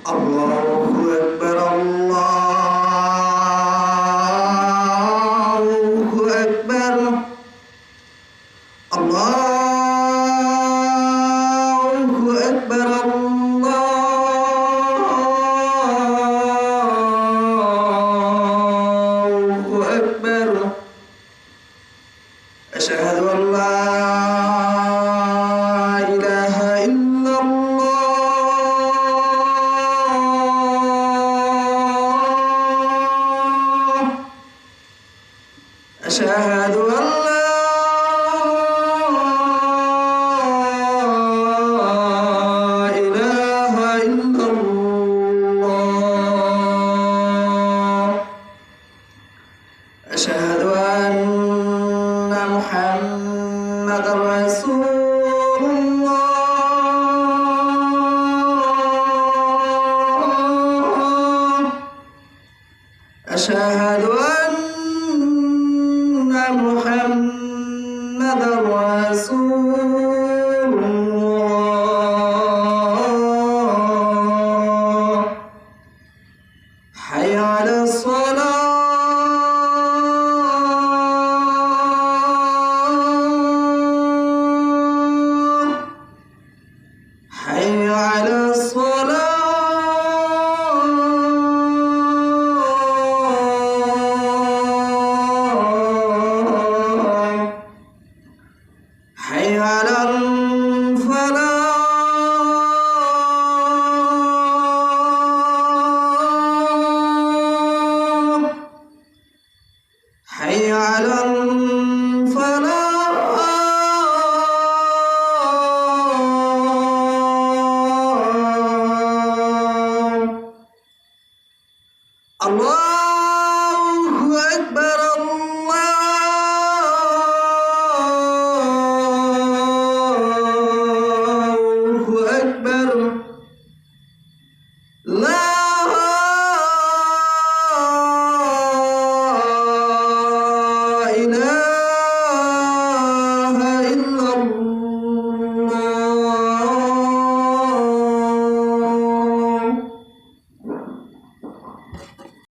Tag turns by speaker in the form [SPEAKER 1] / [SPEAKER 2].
[SPEAKER 1] الله أكبر الله أكبر الله أكبر الله أكبر أشهد أن لا إله إلا الله أشهد أن لا إله إلا الله أشهد أن محمدا رسول الله أشهد أن محمدا رسول الله حي على الصلاة حي على